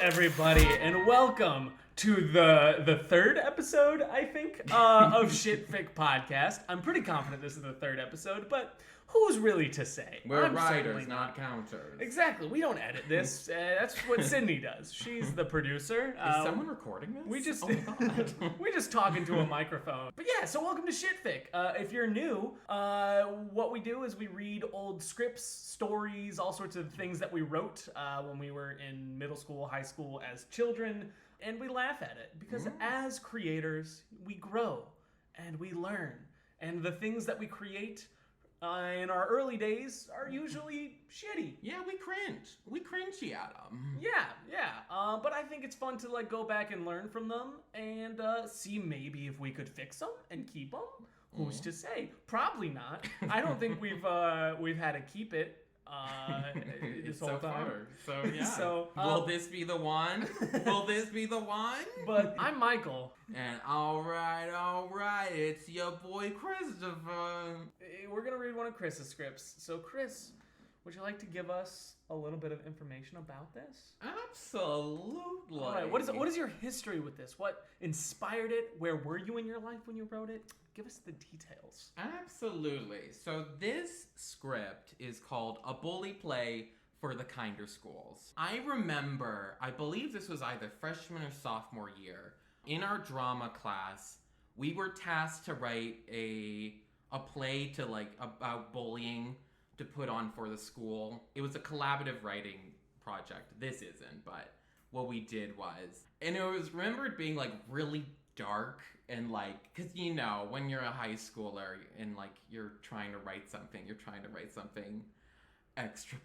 everybody, and welcome to the third episode, I think, of Shit Fic Podcast. I'm pretty confident this is the third episode, but who's really to say? We're writers, not counters. Exactly. We don't edit this. That's what Sydne does. She's the producer. Is someone recording this? We just oh my God. we just talk into a microphone. But yeah, so welcome to Shit Fic. If you're new, what we do is we read old scripts, stories, all sorts of things that we wrote when we were in middle school, high school as children, and we laugh at it because as creators, we grow and we learn, and the things that we create in our early days are usually shitty. Yeah, we cringe. We cringy at them. Yeah. But I think it's fun to like go back and learn from them and see maybe if we could fix them and keep them. Who's to say? Probably not. I don't think we've had to keep it this whole time. So yeah. So will this be the one? Will this be the one? But I'm Michael. And all right, it's your boy Christopher. We're gonna read one of Chris's scripts. So Chris, would you like to give us a little bit of information about this? Absolutely. All right. What is your history with this? What inspired it? Where were you in your life when you wrote it? Give us the details. Absolutely. So this script is called A Bully Play for the Kinder Schools. I remember, I believe this was either freshman or sophomore year, in our drama class, we were tasked to write a play to like about bullying to put on for the school. It was a collaborative writing project. This isn't, but what we did was, and it was remembered being like really dark and like, cause you know, when you're a high schooler and like you're trying to write something extra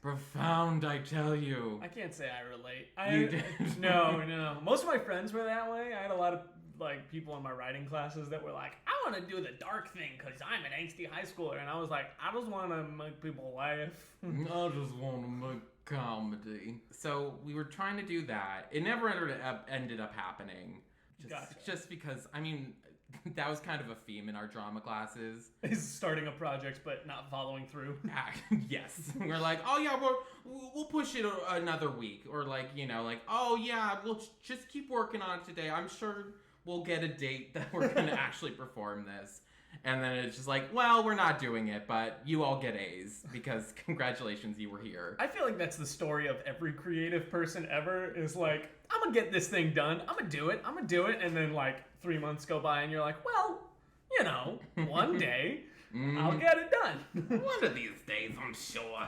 profound, I tell you. I can't say I relate. You did? No. Most of my friends were that way. I had a lot of like people in my writing classes that were like, I want to do the dark thing because I'm an angsty high schooler. And I was like, I just want to make people laugh. I just want to make comedy. So we were trying to do that. It never ended up happening. Just because, I mean, that was kind of a theme in our drama classes. Is starting a project but not following through. Yes. We're like, oh yeah, we'll push it another week. Or like, you know, like, oh yeah, we'll just keep working on it today. I'm sure we'll get a date that we're going to actually perform this. And then it's just like, well, we're not doing it, but you all get A's because congratulations, you were here. I feel like that's the story of every creative person ever is like, I'm going to get this thing done. I'm going to do it. And then like 3 months go by and you're like, well, you know, one day I'll get it done. One of these days, I'm sure.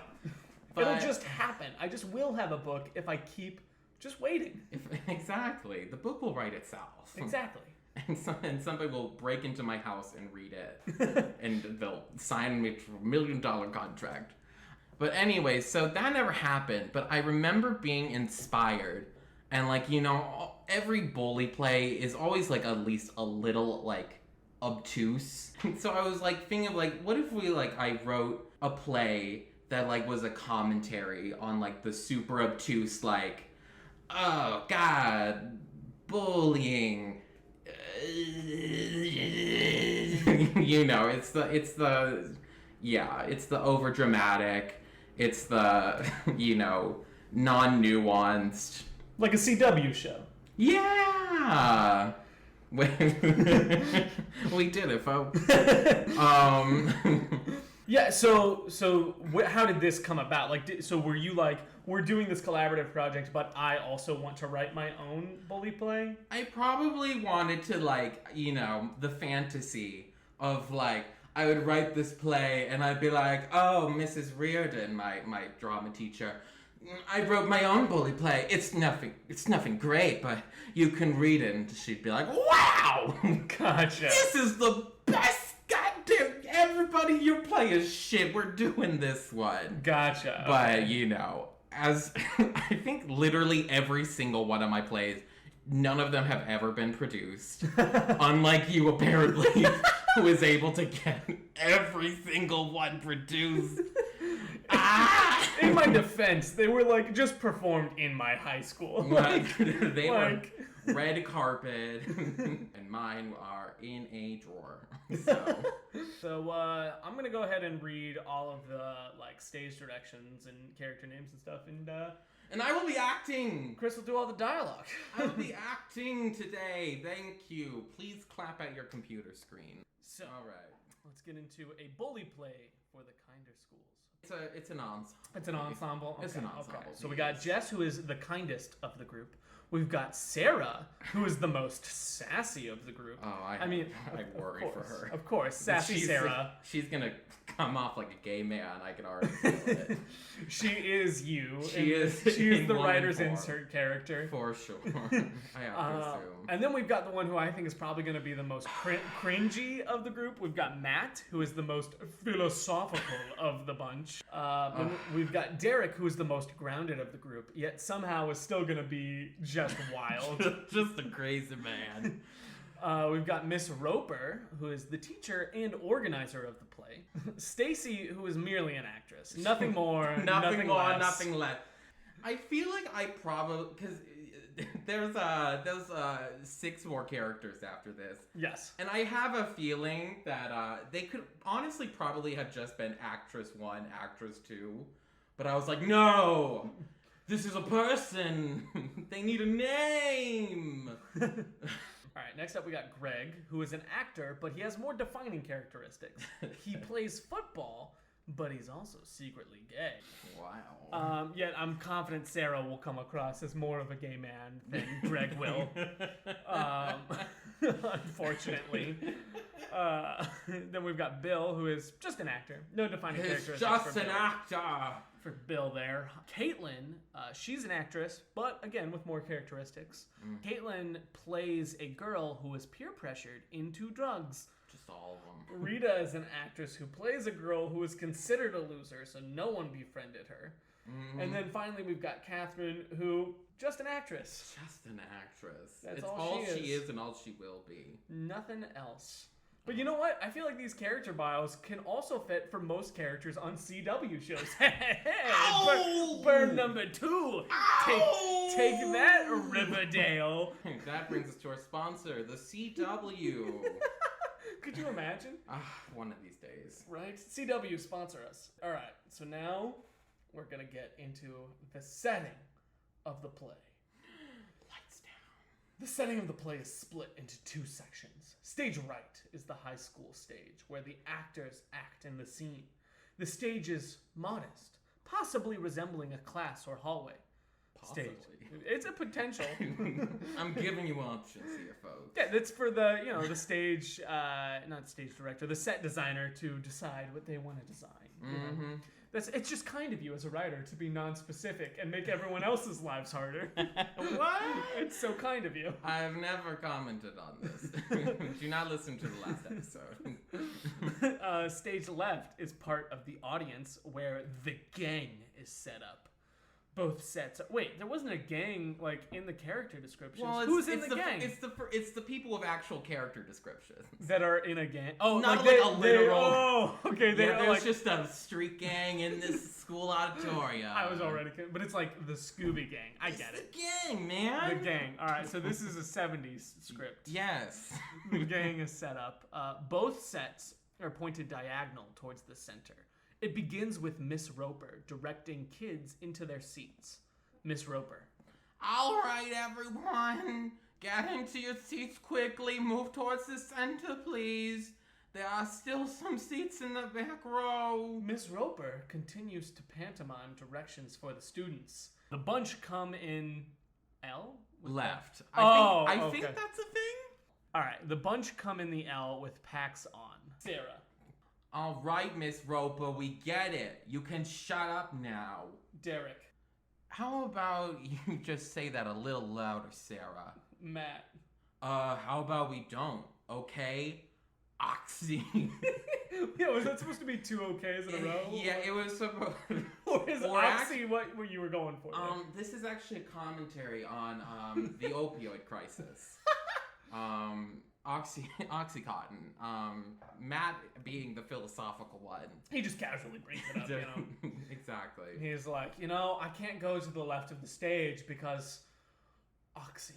But it'll just happen. I just will have a book if I keep just waiting. Exactly. The book will write itself. Exactly. And somebody will break into my house and read it. And they'll sign me to $1 million contract. But anyway, so that never happened. But I remember being inspired. And like, you know, every bully play is always like at least a little like obtuse. So I was like thinking of like, what if we like, I wrote a play that like was a commentary on like the super obtuse like, oh God, bullying. You know, it's the over dramatic, it's the, you know, non-nuanced, like a CW show. Yeah. We did it, folks. Yeah, so how did this come about? Like, so were you like, we're doing this collaborative project, but I also want to write my own bully play? I probably wanted to, like, you know, the fantasy of, like, I would write this play and I'd be like, oh, Mrs. Reardon, my drama teacher, I wrote my own bully play. It's nothing great, but you can read it. And she'd be like, wow! Gotcha. This is the best goddamn, everybody, your play is shit. We're doing this one. Gotcha. But, you know, as I think literally every single one of my plays, none of them have ever been produced. Unlike you, apparently, who is able to get every single one produced. In my defense, they were like just performed in my high school. They were red carpet, and mine are in a drawer. So I'm gonna go ahead and read all of the like stage directions and character names and stuff, and And I will be acting. Chris will do all the dialogue. I will be acting today. Thank you. Please clap at your computer screen. So, all right. Let's get into a bully play for the kinder schools. It's an ensemble. It's an ensemble? Okay. It's an ensemble. Okay. So we got Jess, who is the kindest of the group. We've got Sarah, who is the most sassy of the group. Oh, I worry for her. Of course, sassy Sarah. She's gonna come off like a gay man. I can already feel it. She is you. She is the writer's insert character. For sure. I have to assume. And then we've got the one who I think is probably going to be the most cringy of the group. We've got Matt, who is the most philosophical of the bunch. And we've got Derek, who is the most grounded of the group, yet somehow is still going to be just wild. Just a crazy man. We've got Miss Roper, who is the teacher and organizer of the play. Stacy, who is merely an actress. Nothing more, nothing less. Nothing less. I feel like I probably... Because there's 6 more characters after this. Yes. And I have a feeling that they could honestly probably have just been actress 1, actress 2. But I was like, no! This is a person! They need a name! All right, next up we got Greg, who is an actor, but he has more defining characteristics. He plays football, but he's also secretly gay. Wow. Yet I'm confident Sarah will come across as more of a gay man than Greg will. Unfortunately. Then we've got Bill, who is just an actor. No defining characteristics. Just an actor! For Bill there. Caitlin, she's an actress, but again with more characteristics. Caitlin plays a girl who is peer pressured into drugs. Just all of them. Rita is an actress who plays a girl who is considered a loser, so no one befriended her. And then finally we've got Catherine, who just an actress. Just an actress. That's it's all she is and all she will be. Nothing else. But you know what? I feel like these character bios can also fit for most characters on CW shows. Burn number 2. Take that, Riverdale. That brings us to our sponsor, the CW. Could you imagine? One of these days. Right? CW, sponsor us. All right, so now we're going to get into the setting of the play. Lights down. The setting of the play is split into 2 sections. Stage right is the high school stage, where the actors act in the scene. The stage is modest, possibly resembling a class or hallway. Possibly. Stage. It's a potential. I'm giving you options here, folks. Yeah, that's for the, the stage, not stage director, the set designer to decide what they want to design. Mm-hmm. It's just kind of you as a writer to be non-specific and make everyone else's lives harder. What? It's so kind of you. I've never commented on this. Do not listen to the last episode. Stage left is part of the audience where the gang is set up. Both sets. Wait, there wasn't a gang in the character descriptions. Well, who's in the gang? It's the people with actual character descriptions that are in a gang. Oh, not like a literal. Okay. There's just a street gang in this school auditorium. I was already kidding, but it's like the Scooby Gang. I get it. The gang, man. The gang. All right, so this is a '70s script. Yes. The gang is set up. Both sets are pointed diagonal towards the center. It begins with Miss Roper directing kids into their seats. Miss Roper. All right, everyone. Get into your seats quickly. Move towards the center, please. There are still some seats in the back row. Miss Roper continues to pantomime directions for the students. The bunch come in L? Left. I think that's a thing. All right, the bunch come in the L with packs on. Sarah. All right, Miss Roper, we get it. You can shut up now. Derek. How about you just say that a little louder, Sarah? Matt. How about we don't, okay? Oxy. Yeah, was that supposed to be 2 okays in a row? Yeah, it was supposed Or is Oxy what you were going for? This is actually a commentary on the opioid crisis. Oxycontin. Matt being the philosophical one. He just casually brings it up, Exactly. He's like, I can't go to the left of the stage because Oxy.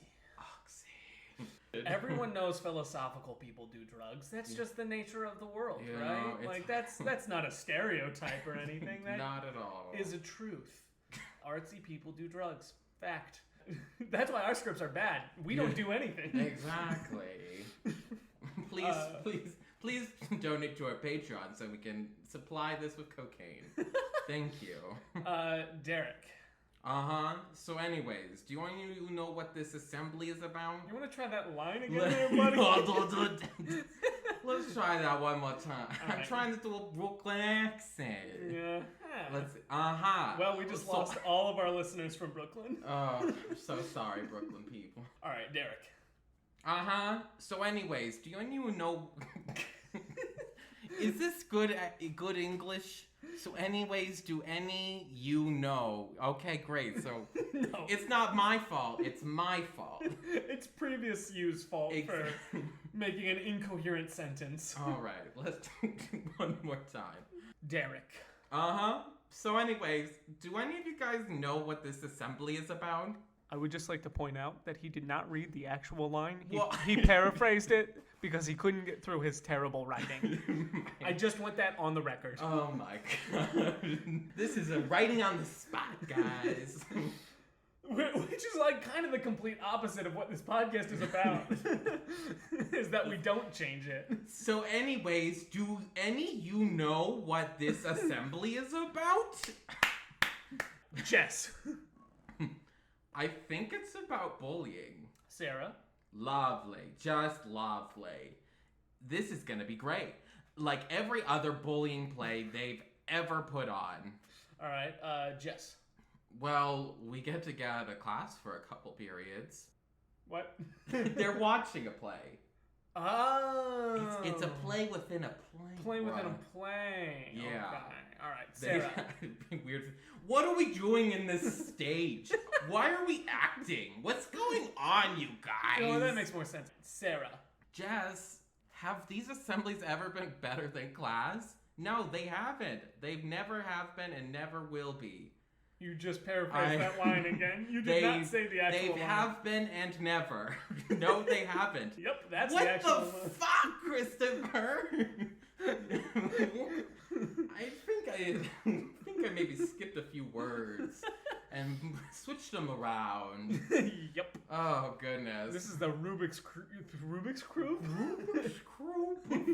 Everyone knows philosophical people do drugs. That's just the nature of the world, right? That's not a stereotype or anything. That not at all. Is a truth. Artsy people do drugs. Fact. That's why our scripts are bad. We don't do anything. Exactly. Please donate to our Patreon so we can supply this with cocaine. Thank you. Derek. So anyways, do you want to know what this assembly is about? You want to try that line again there, buddy? Let's try that one more time. Right. I'm trying to do a Brooklyn accent. Yeah. Let's see. Well, we just lost all of our listeners from Brooklyn. Oh, I'm so sorry, Brooklyn people. All right, Derek. So anyways, do you know... Is this good English? So anyways, do any you know? Okay, great. So No. It's not my fault. It's my fault. It's previous you's fault for making an incoherent sentence. All right, let's do one more time. Derek. So anyways, do any of you guys know what this assembly is about? I would just like to point out that he did not read the actual line. He Paraphrased it because he couldn't get through his terrible writing. I just want that on the record. Oh my god. This is a writing on the spot, guys. Which is like kind of the complete opposite of what this podcast is about. Is that we don't change it. So anyways, do any you know what this assembly is about? Jess. I think it's about bullying. Sarah. Lovely. Just lovely. This is gonna be great. Like every other bullying play they've ever put on. Alright, Jess. Well, we get to get out of class for a couple periods. What? They're watching a play. Oh. It's a play within a play. Play within a play. Yeah. Okay. Alright, Sarah. Weird. What are we doing in this stage? Why are we acting? What's going on, you guys? Oh, that makes more sense. Sarah. Jess, have these assemblies ever been better than class? No, they haven't. They've never have been and never will be. You just paraphrased that line again. You did not say the actual line. They have been and never. No, they haven't. Yep, that's what the actual line. What the fuck, Christopher? I think I maybe skipped a few words and switched them around. Yep. Oh goodness. This is the Rubik's Cube. Rubik's Cube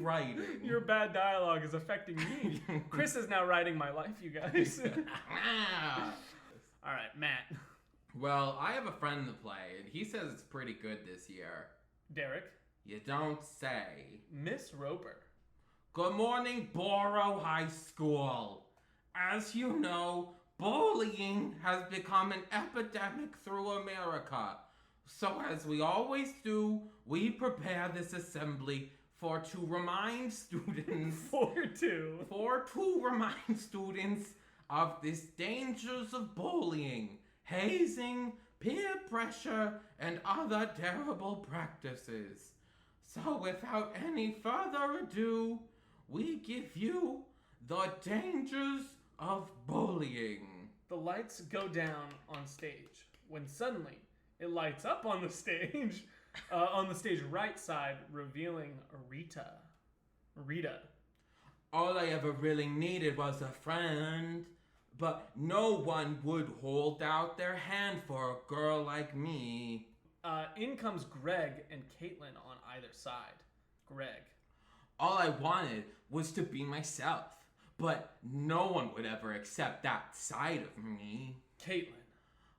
writing. Your bad dialogue is affecting me. Chris is now writing my life, you guys. All right, Matt. Well, I have a friend in the play, and he says it's pretty good this year. Derek. You don't say. Miss Roper. Good morning, Borough High School. As you know, bullying has become an epidemic through America. So as we always do, we prepare this assembly to remind students... to remind students of the dangers of bullying, hazing, peer pressure, and other terrible practices. So without any further ado, we give you the dangers of bullying. The lights go down on stage when suddenly it lights up on the stage right side, revealing Rita. All I ever really needed was a friend, but no one would hold out their hand for a girl like me. In comes Greg and Caitlin on either side. Greg. All I wanted was to be myself, but no one would ever accept that side of me. Caitlin.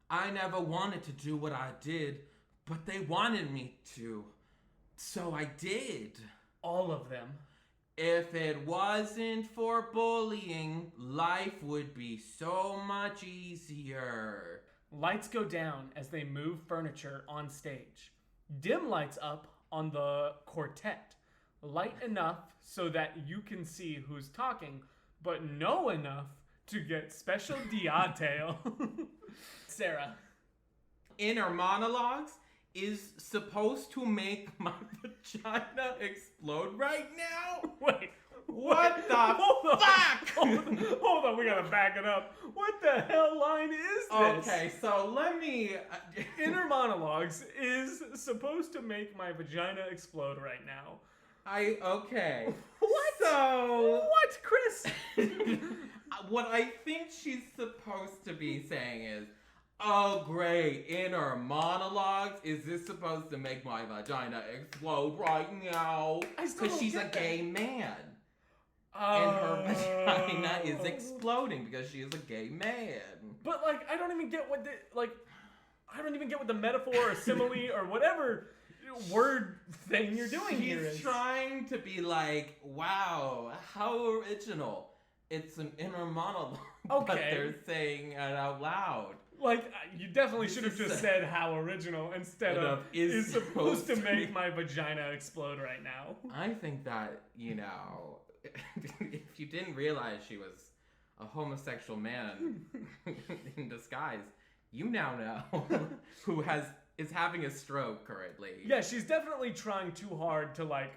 I never wanted to do what I did, but they wanted me to. So I did. All of them. If it wasn't for bullying, life would be so much easier. Lights go down as they move furniture on stage. Dim lights up on the quartet. Light enough so that you can see who's talking, but no enough to get special detail. Sarah. Inner monologues is supposed to make my vagina explode right now? Wait. What the fuck? Hold on, we gotta back it up. What the hell line is this? Okay, so let me... Inner monologues is supposed to make my vagina explode right now. Okay. What? So... What, Chris? What I think she's supposed to be saying is, oh great, in her monologues, is this supposed to make my vagina explode right now? Because she's a gay man. And her vagina is exploding because she is a gay man. But like, I don't even get what the metaphor or simile or whatever word thing you're doing here is. She's trying to be like, wow, how original. It's an inner monologue, but they're saying it out loud. Like, you definitely should have just said how original instead of is supposed to make my vagina explode right now. I think that, you know, if you didn't realize she was a homosexual man in disguise, you now know who is having a stroke currently. Yeah, she's definitely trying too hard to, like,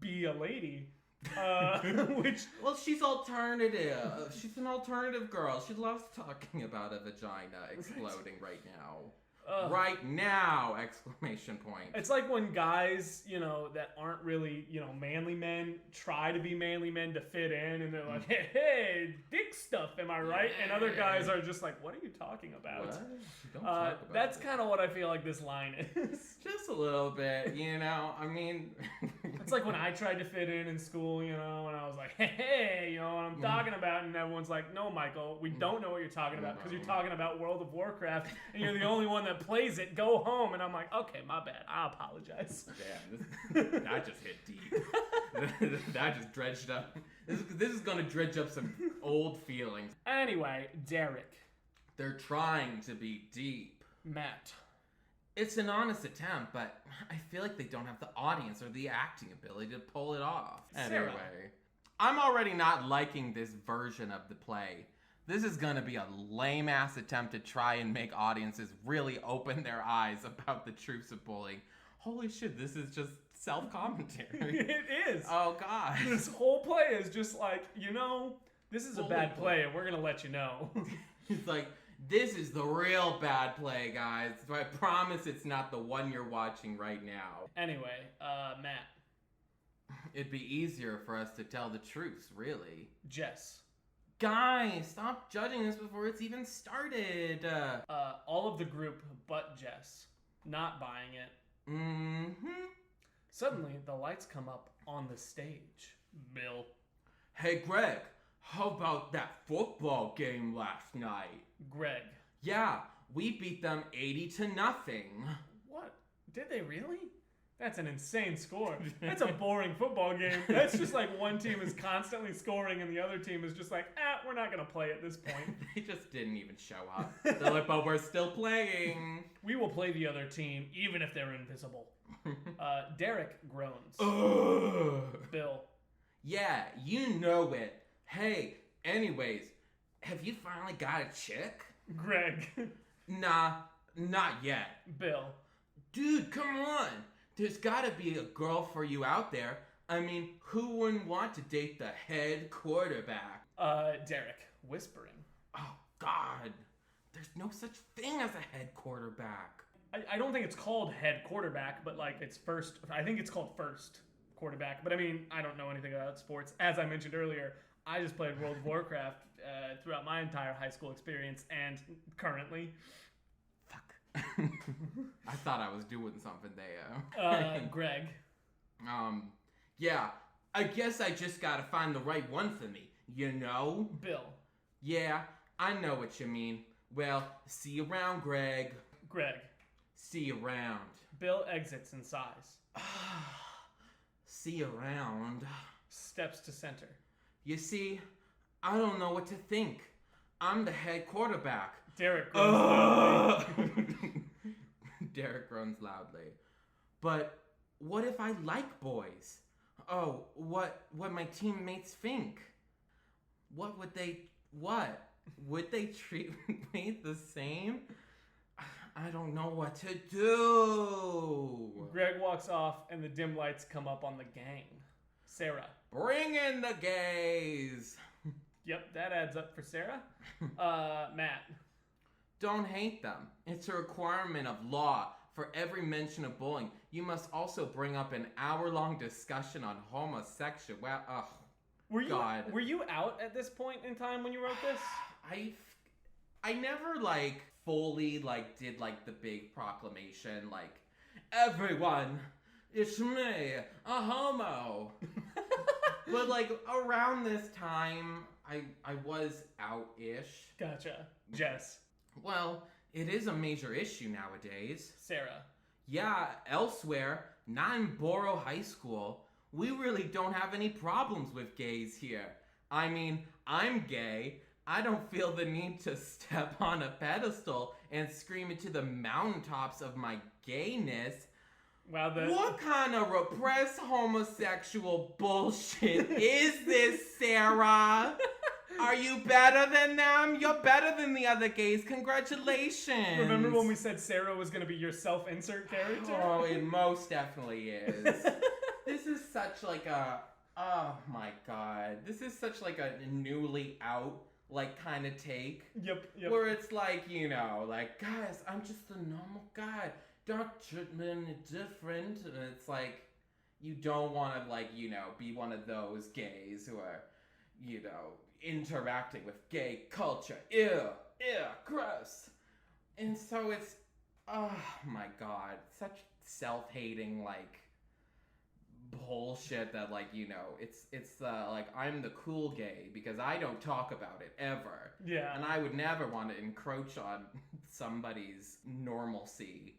be a lady. Well, she's alternative. She's an alternative girl. She loves talking about a vagina exploding right now. Right now! Exclamation point. It's like when guys, you know, that aren't really, you know, manly men try to be manly men to fit in, and they're like, hey, dick stuff, am I right? Yeah. And other guys are just like, what are you talking about? What? Don't talk about that's kind of what I feel like this line is. Just a little bit, you know, I mean... It's like when I tried to fit in school, you know, and I was like, hey, you know what I'm talking about, and everyone's like, no, Michael, we don't know what you're talking about, because you're talking about World of Warcraft, and you're the only one that plays it, go home. And I'm like, okay, my bad, I apologize. Damn, that just hit deep. That just dredged up. This is gonna dredge up some old feelings. Anyway, Derek. They're trying to be deep. Matt. It's an honest attempt, but I feel like they don't have the audience or the acting ability to pull it off. Sarah. Anyway, I'm already not liking this version of the play. This is gonna be a lame-ass attempt to try and make audiences really open their eyes about the truths of bullying. Holy shit, this is just self-commentary. It is. Oh, God. This whole play is just like, you know, this is a bad play, and we're gonna let you know. It's like, this is the real bad play, guys. So I promise it's not the one you're watching right now. Anyway, Matt. It'd be easier for us to tell the truth, really. Jess. Guys, stop judging this before it's even started. All of the group but Jess. Not buying it. Mm-hmm. Suddenly, the lights come up on the stage. Bill. Hey, Greg, how about that football game last night? Greg. Yeah, we beat them 80-0. What? Did they really? That's an insane score. That's a boring football game. That's just like one team is constantly scoring and the other team is just like, we're not going to play at this point. They just didn't even show up. They're like, but we're still playing. We will play the other team even if they're invisible. Derek groans. Bill. Yeah, you know it. Hey, anyways, have you finally got a chick? Greg. Nah, not yet. Bill. Dude, come on. There's gotta be a girl for you out there. I mean, who wouldn't want to date the head quarterback? Derek, whispering. Oh, God. There's no such thing as a head quarterback. I don't think it's called head quarterback, but like it's first. I think it's called first quarterback. But I mean, I don't know anything about sports. As I mentioned earlier, I just played World of Warcraft throughout my entire high school experience and currently. I thought I was doing something there. Greg. Yeah, I guess I just gotta find the right one for me, you know? Bill. Yeah, I know what you mean. Well, see you around, Greg. Greg. See you around. Bill exits and sighs. See you around. Steps to center. You see, I don't know what to think. I'm the head quarterback. Derek groans loudly. Derek groans loudly. But what if I like boys? Oh, what my teammates think? Would they treat me the same? I don't know what to do. Greg walks off and the dim lights come up on the gang. Sarah. Bring in the gays. Yep, that adds up for Sarah. Matt. Don't hate them. It's a requirement of law. For every mention of bullying, you must also bring up an hour-long discussion on homosexuality. Were you God. were you out at this point in time when you wrote this? I never like fully like did like the big proclamation like everyone, it's me, a homo. But like around this time I was out-ish. Gotcha. Jess. Well, it is a major issue nowadays. Sarah. Yeah, elsewhere, not in Borough High School, we really don't have any problems with gays here. I mean, I'm gay. I don't feel the need to step on a pedestal and scream into the mountaintops of my gayness. Wow, What kind of repressed homosexual bullshit is this, Sarah? Are you better than them? You're better than the other gays. Congratulations. Remember when we said Sarah was going to be your self-insert character? Oh, it most definitely is. This is such like a... Oh my god. This is such like a newly out like kind of take. Yep. Where it's like, you know, like, guys, I'm just a normal guy. Don't treat me any different. And it's like, you don't want to, like, you know, be one of those gays who are, you know, interacting with gay culture. Ew, gross. And so it's, oh my god, such self-hating, like, bullshit that, like, you know, it's like, I'm the cool gay because I don't talk about it ever. Yeah. And I would never want to encroach on somebody's normalcy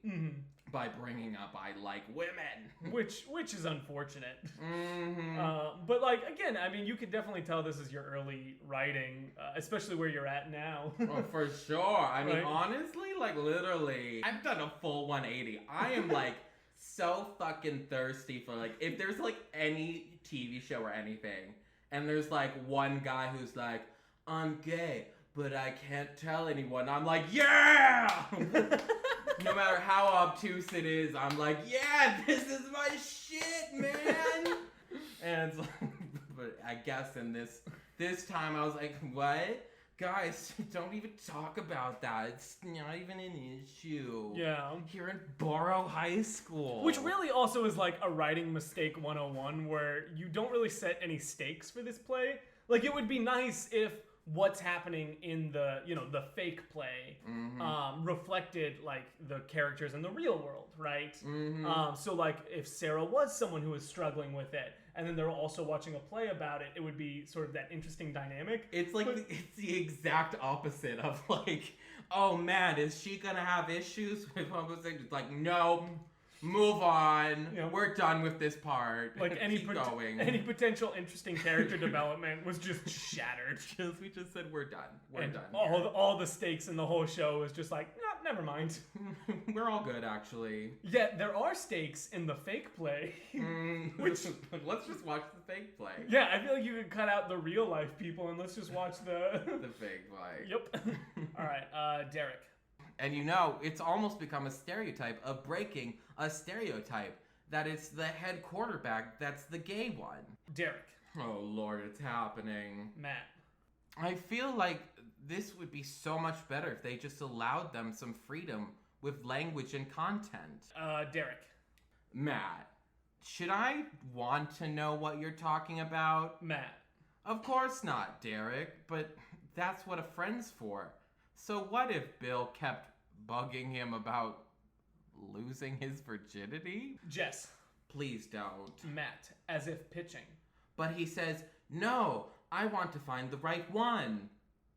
by bringing up I like women. Which is unfortunate. Mm-hmm. But, like, again, I mean, you could definitely tell this is your early writing, especially where you're at now. Oh, for sure. I mean, Right? honestly, like, literally, I've done a full 180. I am, like, so fucking thirsty for, like, if there's, like, any TV show or anything, and there's, like, one guy who's like, I'm gay, but I can't tell anyone. I'm like, yeah! No matter how obtuse it is, I'm like, yeah, this is my shit, man! And it's like, but I guess in this time I was like, what? Guys, don't even talk about that. It's not even an issue. Yeah. Here in Borough High School. Which really also is like a writing mistake 101, where you don't really set any stakes for this play. Like, it would be nice if what's happening in the, you know, the fake play reflected, like, the characters in the real world, right? So, like, if Sarah was someone who was struggling with it, and then they're also watching a play about it, it would be sort of that interesting dynamic. It's like, it's the exact opposite of, like, oh man, is she gonna have issues with homosexuality? It's like, no, move on. Yeah. We're done with this part. Like, any going. any potential interesting character development was just shattered. We just said we're done. We're And done. all the stakes in the whole show was just like, no, never mind. We're all good, actually. Yet there are stakes in the fake play. Which let's just watch the fake play. Yeah, I feel like you could cut out the real life people and let's just watch the The fake play. Yep. All right, Derek. And you know, it's almost become a stereotype of breaking a stereotype that it's the head quarterback that's the gay one. Derek. Oh Lord, it's happening. Matt. I feel like this would be so much better if they just allowed them some freedom with language and content. Derek. Matt, should I want to know what you're talking about? Matt. Of course not, Derek, but that's what a friend's for. So what if Bill kept bugging him about losing his virginity? Jess. Please don't. Matt, as if pitching. But he says, no, I want to find the right one.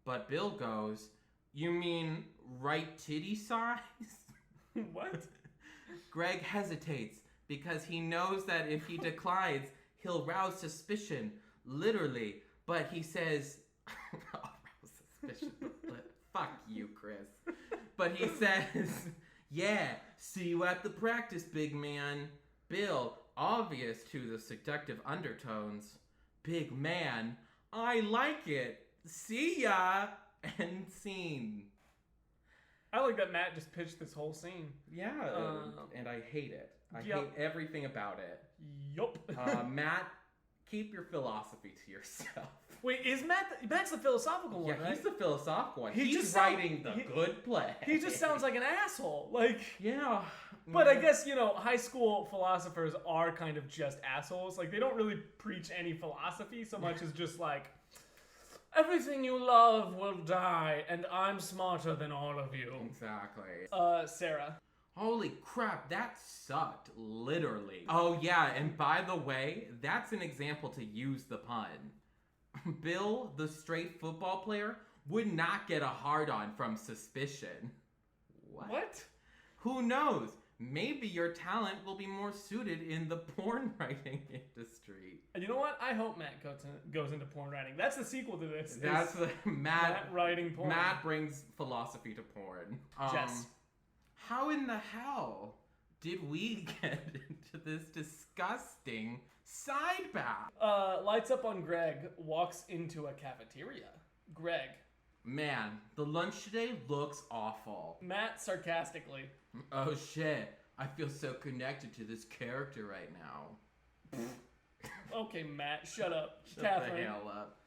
But Bill goes, you mean right titty size? What? Greg hesitates because he knows that if he declines, he'll rouse suspicion, literally. But he says, rouse suspicion, fuck you, Chris. But he says, yeah, see you at the practice, big man. Bill, obvious to the seductive undertones. Big man, I like it. See ya. End scene. I like that Matt just pitched this whole scene. Yeah, and I hate it. I Yep. hate everything about it. Yup. Matt keep your philosophy to yourself. Wait, is Matt's the philosophical one, Yeah, right? he's the philosophical one. He He's just writing the good play. He just sounds like an asshole. Like, yeah. but I guess, high school philosophers are kind of just assholes. Like, they don't really preach any philosophy so much as just like, everything you love will die, and I'm smarter than all of you. Exactly. Sarah. Holy crap, that sucked, literally. Oh yeah, and by the way, that's an example to use the pun. Bill, the straight football player, would not get a hard-on from suspicion. What? Who knows? Maybe your talent will be more suited in the porn writing industry. You know what? I hope Matt goes into porn writing. That's the sequel to this. That's the Matt writing porn. Matt brings philosophy to porn. Jess. How in the hell did we get into this disgusting side bath? Lights up on Greg, walks into a cafeteria. Greg. Man, the lunch today looks awful. Matt sarcastically. Oh shit, I feel so connected to this character right now. Okay, Matt, shut up. Shut Catherine. the hell up.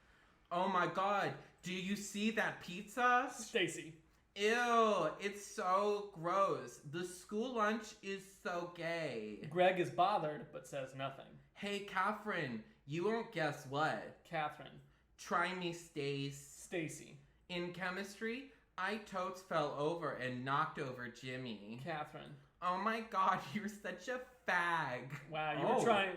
Oh my god, do you see that pizza? Stacy. Ew, it's so gross. The school lunch is so gay. Greg is bothered, but says nothing. Hey, Catherine, you won't guess what? Catherine. Try me, Stace. Stacy. In chemistry, I totes fell over and knocked over Jimmy. Catherine. Oh my god, you're such a fag. Wow,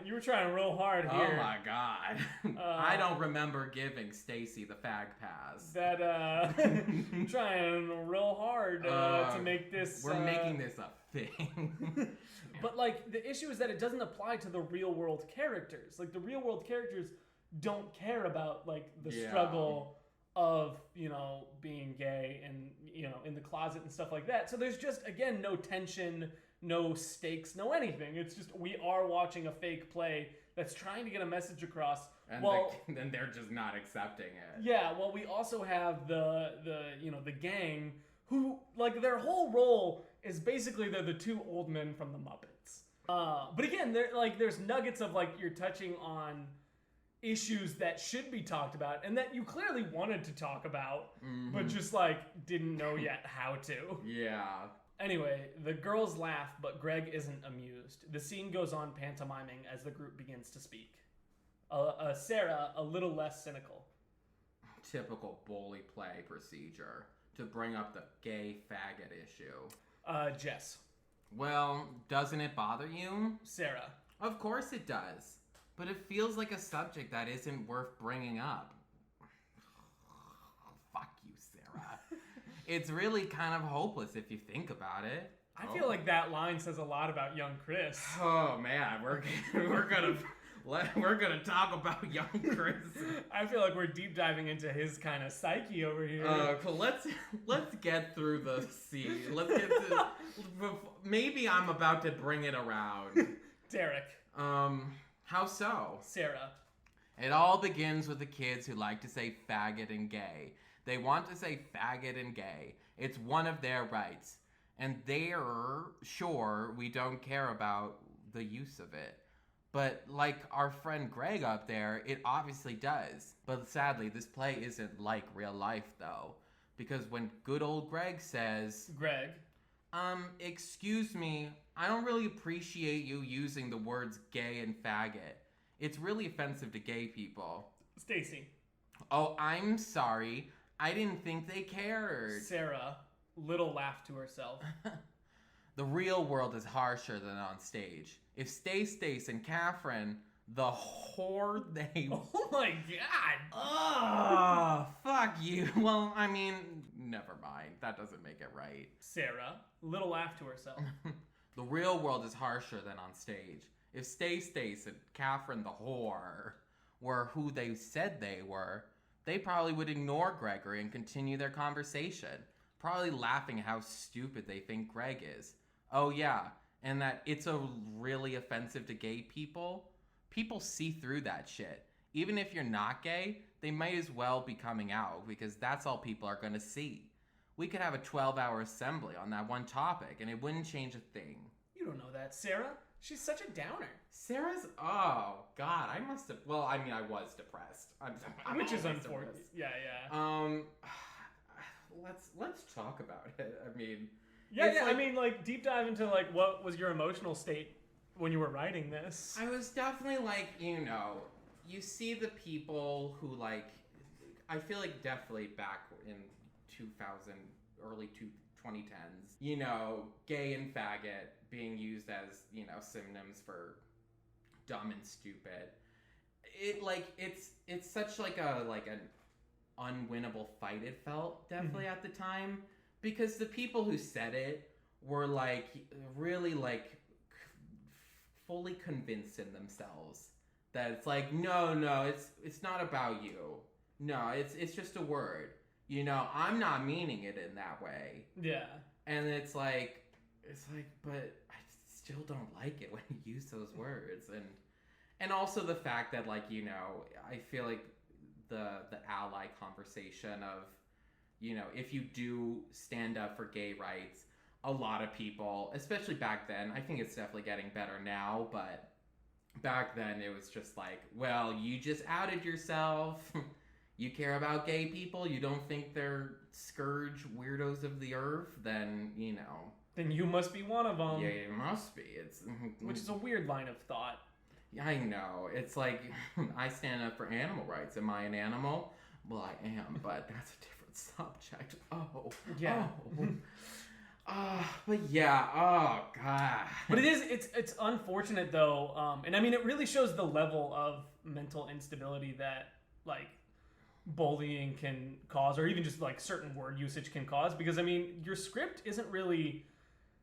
you were trying real hard here. Oh my god. I don't remember giving Stacy the fag pass. That trying real hard to make this We're making this a thing. But like the issue is that it doesn't apply to the real world characters. Like the real world characters don't care about like the struggle of, being gay and, in the closet and stuff like that. So there's just, again, no tension, no stakes, no anything. It's just, we are watching a fake play that's trying to get a message across. And then they're just not accepting it. Yeah, well, we also have the gang who, like, their whole role is basically they're the two old men from the Muppets. But again, there's nuggets of, like, you're touching on issues that should be talked about and that you clearly wanted to talk about, but just didn't know yet how to. Yeah. Anyway, the girls laugh, but Greg isn't amused. The scene goes on pantomiming as the group begins to speak. Sarah, a little less cynical. Typical bully play procedure to bring up the gay faggot issue. Jess. Well, doesn't it bother you? Sarah. Of course it does. But it feels like a subject that isn't worth bringing up. Fuck you, Sarah. It's really kind of hopeless if you think about it. I feel like that line says a lot about young Chris. Oh man, we're gonna talk about young Chris. I feel like we're deep diving into his kind of psyche over here. Cool. Let's get through the scene. Let's get to. Maybe I'm about to bring it around. Derek. How so? Sarah. It all begins with the kids who like to say faggot and gay. They want to say faggot and gay. It's one of their rights. And they're sure we don't care about the use of it. But like our friend Greg up there, it obviously does. But sadly, this play isn't like real life though. Because when good old Greg says... Greg. Excuse me, I don't really appreciate you using the words gay and faggot. It's really offensive to gay people. Stacy. Oh, I'm sorry. I didn't think they cared. Sarah, little laugh to herself. The real world is harsher than on stage. If Stace and Catherine, the whore they... Oh my god! Oh, fuck you. Well, I mean, never mind. That doesn't make it right. Sarah, little laugh to herself. The real world is harsher than on stage. If Stace and Catherine the whore were who they said they were, they probably would ignore Gregory and continue their conversation, probably laughing at how stupid they think Greg is. Oh yeah, and that it's really offensive to gay people. People see through that shit. Even if you're not gay, they might as well be coming out because that's all people are gonna see. We could have a 12-hour assembly on that one topic and it wouldn't change a thing. You don't know that, Sarah. She's such a downer. Sarah's, oh God, I must have, well, I mean, I was depressed. I'm Which is always unfortunate. depressed. Yeah. Let's talk about it. I mean, Yeah. I mean, like, deep dive into, like, what was your emotional state when you were writing this? I was definitely like, you know, you see the people who, like, I feel like definitely back in 2000, early 2010s, you know, gay and faggot being used as, you know, synonyms for dumb and stupid. It's such like an unwinnable fight, it felt definitely at the time, because the people who said it were like really like fully convinced in themselves that it's like no, it's not about you. No, it's just a word. You know, I'm not meaning it in that way. Yeah. And it's like, but I still don't like it when you use those words. And also the fact that, like, you know, I feel like the ally conversation of, you know, if you do stand up for gay rights, a lot of people, especially back then, I think it's definitely getting better now, but back then it was just like, well, you just outed yourself. You care about gay people, you don't think they're scourge weirdos of the earth, then, you know. Then you must be one of them. Yeah, it must be. Which is a weird line of thought. I know. It's like, I stand up for animal rights. Am I an animal? Well, I am, but that's a different subject. Oh. Yeah. Oh. But yeah, oh God. But it's unfortunate though, and I mean it really shows the level of mental instability that, like, bullying can cause, or even just like certain word usage can cause, because I mean your script isn't really,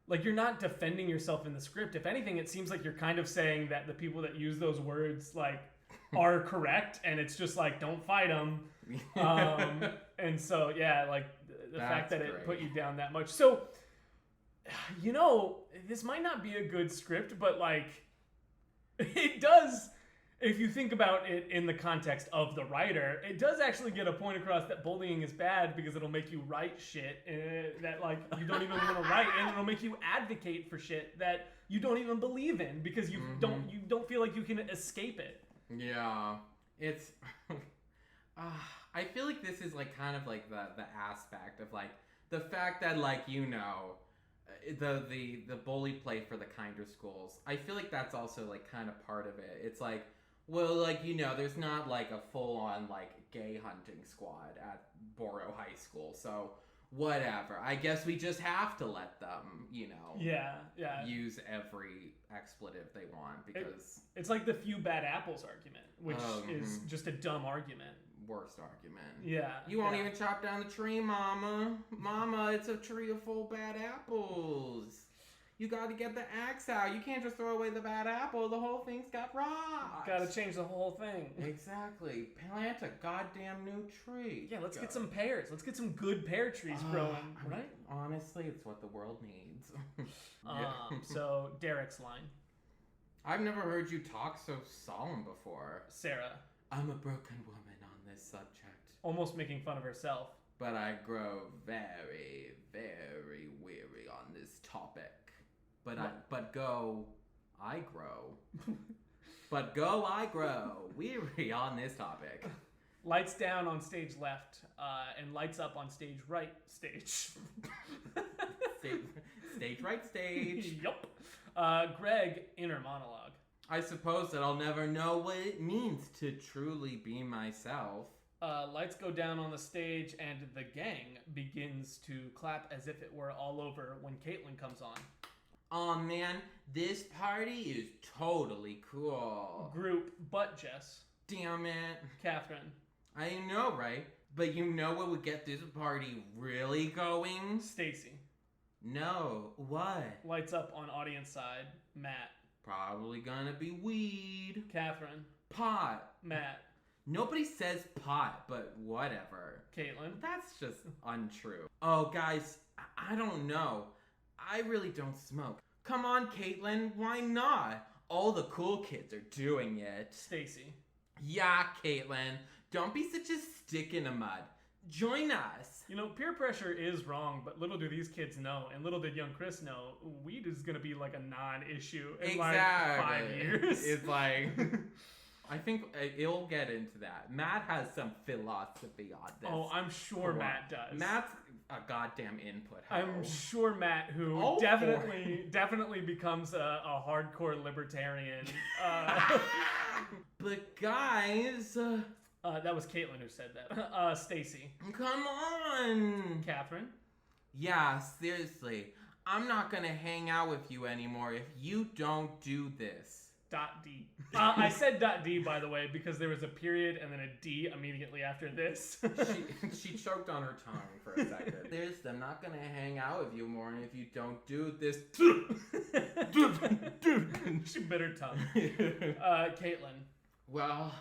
like, you're not defending yourself in the script. If anything, it seems like you're kind of saying that the people that use those words, like, are correct, and it's just like, don't fight them. And so yeah, like the fact that it put you down that much. So, you know, this might not be a good script, but like it does, if you think about it in the context of the writer, it does actually get a point across that bullying is bad, because it'll make you write shit that, like, you don't even want to write, and it'll make you advocate for shit that you don't even believe in, because you don't feel like you can escape it. Yeah, it's I feel like this is like kind of like the aspect of, like, the fact that, like, you know, the bully play for the kinder schools. I feel like that's also like kind of part of it. It's like, well, like, you know, there's not like a full-on like gay hunting squad at Borough High School, so whatever. I guess we just have to let them, you know, use every expletive they want, because it's like the few bad apples argument, which is just a dumb argument. Worst argument. Yeah. You won't even chop down the tree, Mama. Mama, it's a tree of full bad apples. You gotta get the axe out. You can't just throw away the bad apple. The whole thing's got rocks. Gotta change the whole thing. Exactly. Plant a goddamn new tree. Yeah, let's get some pears. Let's get some good pear trees growing, right? Honestly, it's what the world needs. So, Derek's line. I've never heard you talk so solemn before. Sarah. I'm a broken woman on this subject. Almost making fun of herself. But I grow very, very weary on this topic. But go, I grow. But go, I grow. Weary on this topic. Lights down on stage left, and lights up on stage right stage. Stage right stage. Yup. Greg, inner monologue. I suppose that I'll never know what it means to truly be myself. Lights go down on the stage, and the gang begins to clap as if it were all over when Caitlin comes on. Aw, man, this party is totally cool. Group, but Jess. Damn it. Catherine. I know, right? But you know what would get this party really going? Stacy. No, what? Lights up on audience side. Matt. Probably gonna be weed. Catherine. Pot. Matt. Nobody says pot, but whatever. Caitlin. That's just untrue. Oh, guys, I don't know. I really don't smoke. Come on, Caitlin, why not? All the cool kids are doing it. Stacy. Yeah, Caitlin, don't be such a stick in the mud. Join us. You know, peer pressure is wrong, but little do these kids know, and little did young Chris know, weed is gonna be like a non-issue in like 5 years. It's like, I think it'll get into that. Matt has some philosophy on this. Oh, I'm sure Matt does. Matt's a goddamn input. I'm sure Matt, who definitely becomes a hardcore libertarian. But guys, that was Caitlin who said that. Stacy. Come on. Catherine. Yeah, seriously. I'm not gonna hang out with you anymore if you don't do this. .D. I said .D, by the way, because there was a period and then a D immediately after this. she choked on her tongue for a second. I'm not gonna hang out with you more if you don't do this. She bit her tongue. Caitlin. Well,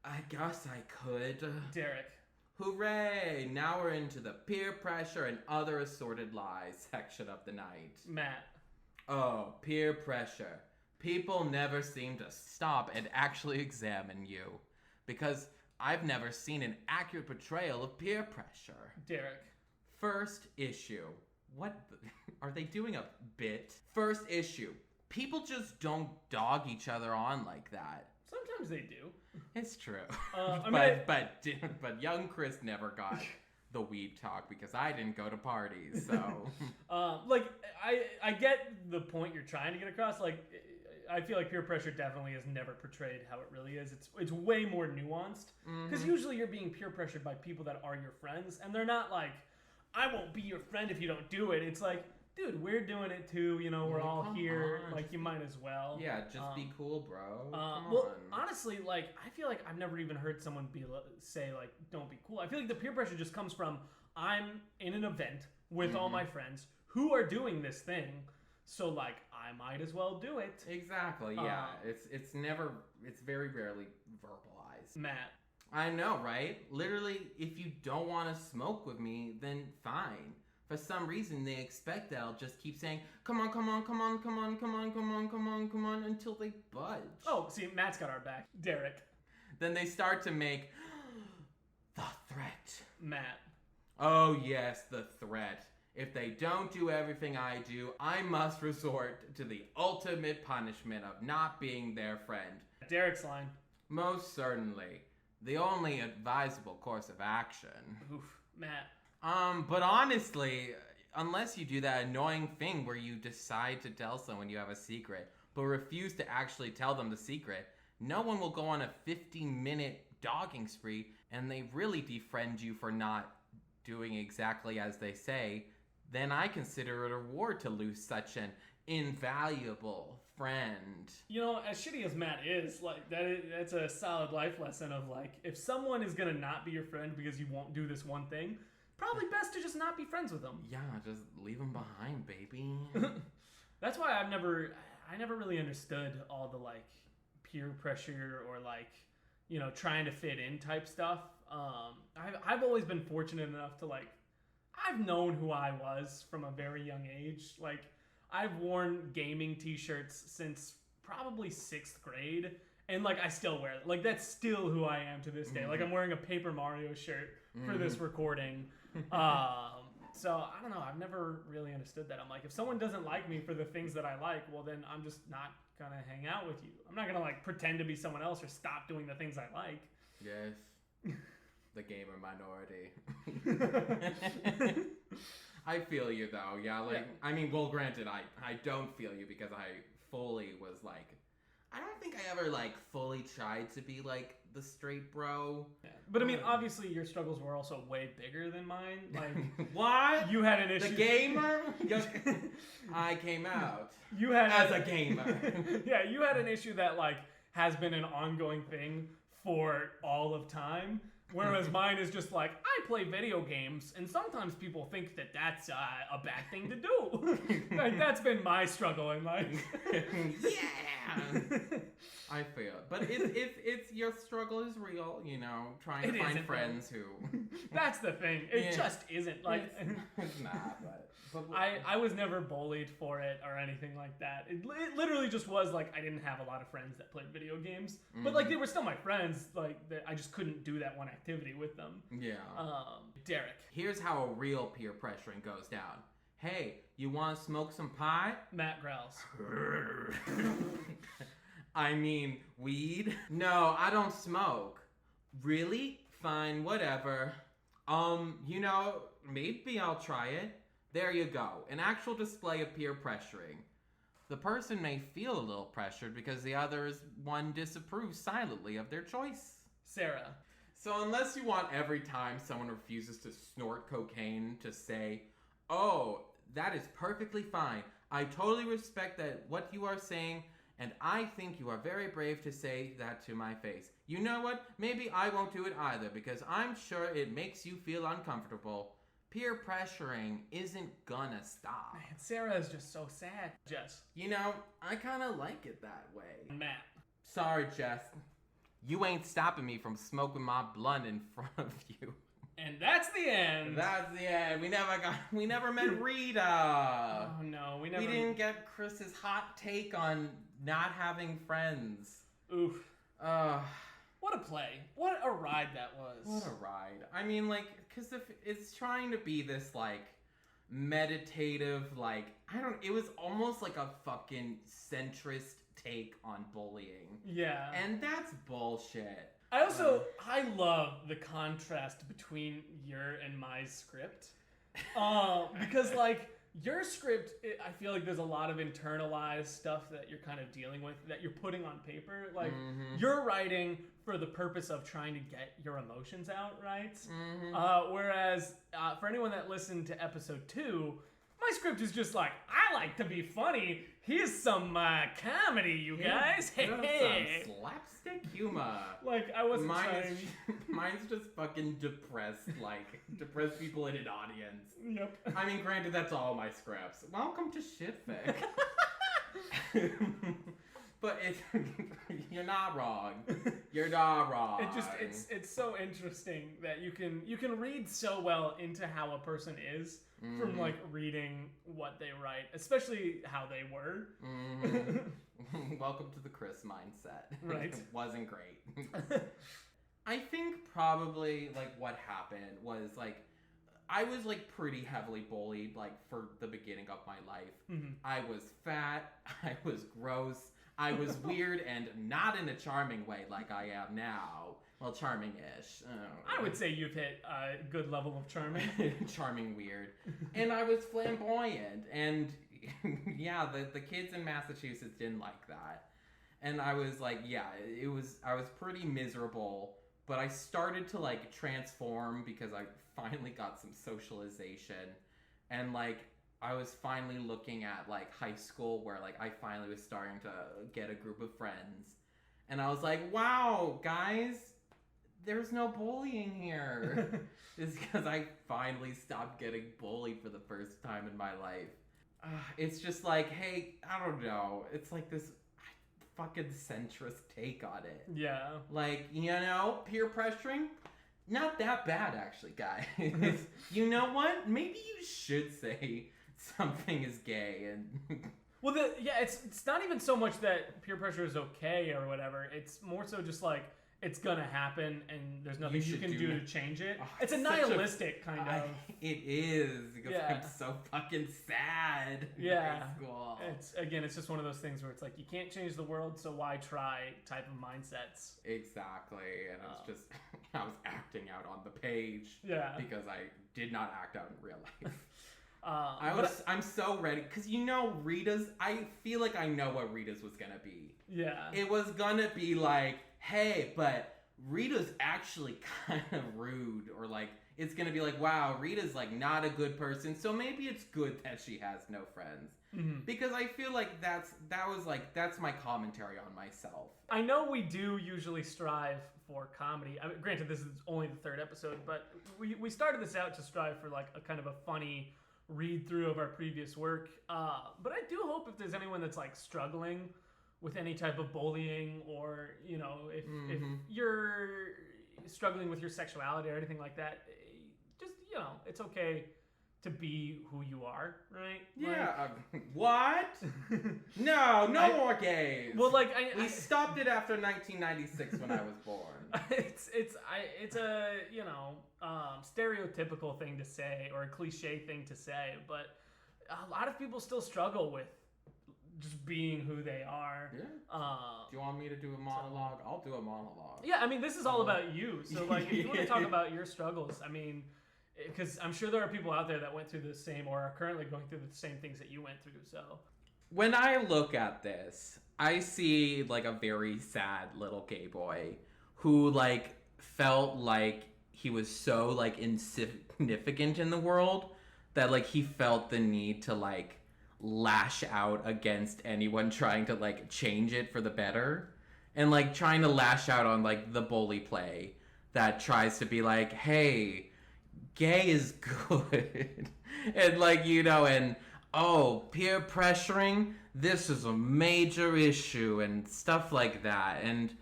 I guess I could. Derek. Hooray! Now we're into the peer pressure and other assorted lies section of the night. Matt. Oh, peer pressure. People never seem to stop and actually examine you. Because I've never seen an accurate portrayal of peer pressure. Derek. First issue. Are they doing a bit? First issue. People just don't dog each other on like that. Sometimes they do. It's true. But young Chris never got the weed talk because I didn't go to parties, so. Like, I get the point you're trying to get across. Like, I feel like peer pressure definitely is never portrayed how it really is. It's way more nuanced. Because usually you're being peer pressured by people that are your friends, and they're not like, I won't be your friend if you don't do it. It's like, dude, we're doing it too. You know, we're all here. Like, you might as well. Yeah, just be cool, bro. Well, honestly, like, I feel like I've never even heard someone say, like, don't be cool. I feel like the peer pressure just comes from, I'm in an event with all my friends who are doing this thing. So, like, I might as well do it. Exactly, yeah. It's very rarely verbalized. Matt. I know, right? Literally, if you don't want to smoke with me, then fine. For some reason, they expect that I'll just keep saying, come on, come on, come on, come on, come on, come on, come on, come on, until they budge. Oh, see, Matt's got our back. Derek. Then they start to make the threat. Matt. Oh, yes, the threat. If they don't do everything I do, I must resort to the ultimate punishment of not being their friend. Derek's line. Most certainly. The only advisable course of action. Oof. Matt. But honestly, unless you do that annoying thing where you decide to tell someone you have a secret, but refuse to actually tell them the secret, no one will go on a 15-minute dogging spree, and they really defriend you for not doing exactly as they say. Then I consider it a reward to lose such an invaluable friend. You know, as shitty as Matt is, like, that's a solid life lesson of, like, if someone is gonna not be your friend because you won't do this one thing, probably best to just not be friends with them. Yeah, just leave them behind, baby. That's why I never really understood all the, like, peer pressure or, like, you know, trying to fit in type stuff. I've always been fortunate enough to, like, I've known who I was from a very young age. Like, I've worn gaming t-shirts since probably 6th grade. And, like, I still wear it. Like, that's still who I am to this day. Like, I'm wearing a Paper Mario shirt for this recording. So, I don't know. I've never really understood that. I'm like, if someone doesn't like me for the things that I like, well, then I'm just not gonna hang out with you. I'm not gonna, like, pretend to be someone else or stop doing the things I like. Yes. The gamer minority. I feel you though, yeah, like, yeah. I mean, well, granted, I don't feel you because I fully was like, I don't think I ever, like, fully tried to be, like, the straight bro. Yeah. But, I mean, obviously, your struggles were also way bigger than mine. Like, what? You had an issue. The gamer? I came out. You had as a gamer. Yeah, you had an issue that, like, has been an ongoing thing for all of time. Whereas mine is just like, I play video games, and sometimes people think that that's a bad thing to do. Like, that's been my struggle in life. Yeah! I feel, but it's your struggle is real, you know, trying to find friends who. That's the thing. It just isn't like. It's not, but I was never bullied for it or anything like that. It literally just was like I didn't have a lot of friends that played video games, but like they were still my friends. Like I just couldn't do that one activity with them. Yeah. Derek. Here's how a real peer pressuring goes down. Hey, you want to smoke some pot? Matt growls. I mean, weed? No, I don't smoke. Really? Fine, whatever. You know, maybe I'll try it. There you go. An actual display of peer pressuring. The person may feel a little pressured because the other one disapproves silently of their choice. Sarah. So unless you want every time someone refuses to snort cocaine to say, oh, that is perfectly fine. I totally respect that what you are saying, and I think you are very brave to say that to my face. You know what? Maybe I won't do it either because I'm sure it makes you feel uncomfortable. Peer pressuring isn't gonna stop. Man, Sarah is just so sad. Jess. You know, I kind of like it that way. Matt. Sorry, Jess. You ain't stopping me from smoking my blunt in front of you. And that's the end. That's the end. We never met Rita. Oh no, we didn't get Chris's hot take on not having friends. Oof. What a play. What a ride that was. What a ride. I mean, like, because if it's trying to be this, like, meditative, like, it was almost like a fucking centrist take on bullying. Yeah. And that's bullshit. I love the contrast between your and my script. Because, like, your script, I feel like there's a lot of internalized stuff that you're kind of dealing with, that you're putting on paper. Like, you're writing for the purpose of trying to get your emotions out, right? Whereas, for anyone that listened to episode 2, my script is just like, I like to be funny. Here's some comedy, you guys. Hey, some slapstick humor. Like, I wasn't trying. Mine's just fucking depressed, like, depressed people in an audience. Yep. I mean, granted, that's all my scripts. Welcome to Shitfic. But you're not wrong. You're not wrong. It's so interesting that you can read so well into how a person is from like reading what they write, especially how they were. Welcome to the Chris mindset. Right. It wasn't great. I think probably like what happened was like I was like pretty heavily bullied like for the beginning of my life. I was fat, I was gross, I was weird and not in a charming way like I am now. Well, charming-ish. I would say you've hit a good level of charming. Charming weird. And I was flamboyant. And yeah, the kids in Massachusetts didn't like that. And I was like, yeah, I was pretty miserable. But I started to like transform because I finally got some socialization. And like, I was finally looking at like high school where like I finally was starting to get a group of friends. And I was like, wow, guys, there's no bullying here. It's because I finally stopped getting bullied for the first time in my life. It's just like, hey, I don't know. It's like this fucking centrist take on it. Yeah. Like, you know, peer pressuring, not that bad actually, guys. You know what? Maybe you should say something is gay and... Well, it's not even so much that peer pressure is okay or whatever. It's more so just like it's gonna happen and there's nothing you can do to change it. Oh, it's a nihilistic kind of. It is because I'm so fucking sad. In high school. It's just one of those things where it's like you can't change the world, so why try? Type of mindsets. Exactly, and I was acting out on the page. Yeah. Because I did not act out in real life. I'm so ready because you know I feel like I know what Rita's was gonna be. Yeah. It was gonna be like, hey, but Rita's actually kind of rude, or like it's gonna be like, wow, Rita's like not a good person, so maybe it's good that she has no friends. Because I feel like that's my commentary on myself. I know we do usually strive for comedy. I mean, granted, this is only the 3rd episode, but we started this out to strive for like a kind of a funny read through of our previous work. But I do hope if there's anyone that's like struggling with any type of bullying, or if if Mhm. you're struggling with your sexuality or anything like that, just it's okay to be who you are, right? Yeah. What? No more gays. Well, like we stopped it after 1996 when I was born. it's a stereotypical thing to say, or a cliche thing to say, but a lot of people still struggle with just being who they are. Yeah. Do you want me to do a monologue? I'll do a monologue. Yeah, I mean, this is all about you. So, like, if you want to talk about your struggles, I mean, because I'm sure there are people out there that went through the same, or are currently going through the same things that you went through. So, when I look at this, I see like a very sad little gay boy who like felt like he was so like insignificant in the world that like he felt the need to like lash out against anyone trying to like change it for the better, and like trying to lash out on like the bully play that tries to be like, hey, gay is good. And like, and peer pressuring, this is a major issue and stuff like that. And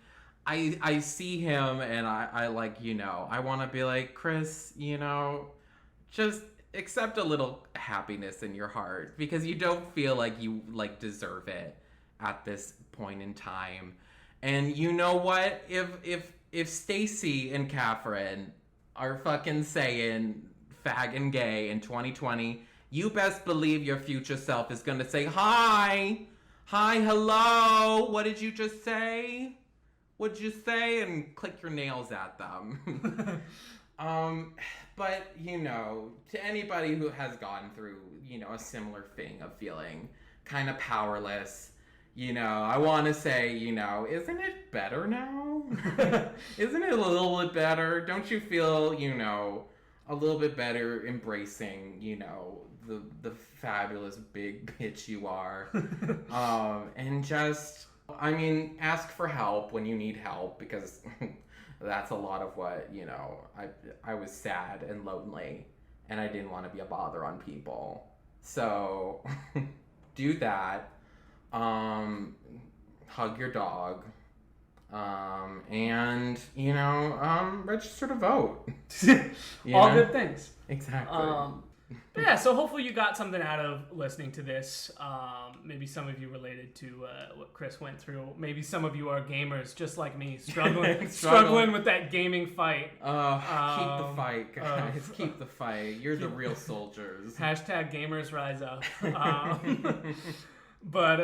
I see him and I like, I want to be like, Chris, just accept a little happiness in your heart, because you don't feel like you like deserve it at this point in time. And you know what? If Stacy and Catherine are fucking saying fag and gay in 2020, you best believe your future self is gonna say, hi, hello, what did you just say? What'd you say? And click your nails at them. But, to anybody who has gone through, a similar thing of feeling kind of powerless, I want to say, isn't it better now? Isn't it a little bit better? Don't you feel, a little bit better embracing, the fabulous big bitch you are? And just, ask for help when you need help, because that's a lot of what, I was sad and lonely, and I didn't want to be a bother on people. So do that. Hug your dog. And, register to vote. All good things. Exactly. But yeah, so hopefully you got something out of listening to this. Maybe some of you related to what Chris went through. Maybe some of you are gamers just like me, struggling with that gaming fight. Keep the fight, guys. Keep the fight. You're the real soldiers. Hashtag gamers rise up. But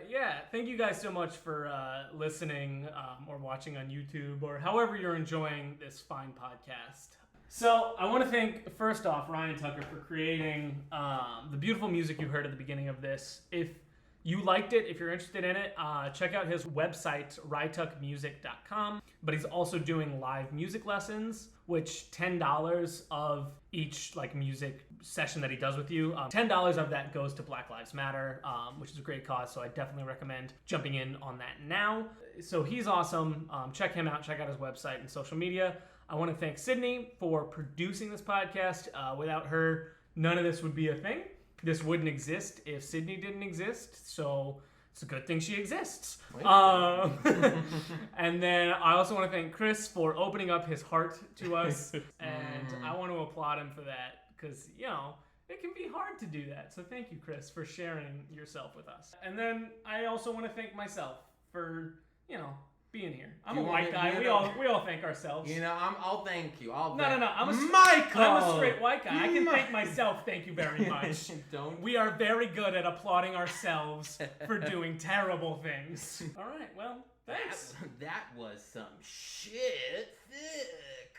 yeah, thank you guys so much for listening or watching on YouTube, or however you're enjoying this fine podcast. So I want to thank, first off, Ryan Tucker for creating the beautiful music you heard at the beginning of this. If you liked it, if you're interested in it, check out his website, rytuckmusic.com. But he's also doing live music lessons, which $10 of each like music session that he does with you, $10 of that goes to Black Lives Matter, which is a great cause. So I definitely recommend jumping in on that now. So he's awesome. Check him out. Check out his website and social media. I want to thank Sydne for producing this podcast. Without her, none of this would be a thing. This wouldn't exist if Sydne didn't exist. So it's a good thing she exists. And then I also want to thank Chris for opening up his heart to us. And I want to applaud him for that, because, it can be hard to do that. So thank you, Chris, for sharing yourself with us. And then I also want to thank myself for, being here. I'm a white guy. We all thank ourselves. I'll thank you. No. I'm a straight white guy. I can thank myself. Thank you very much. We are very good at applauding ourselves for doing terrible things. All right. Well, thanks. That was some shit thick.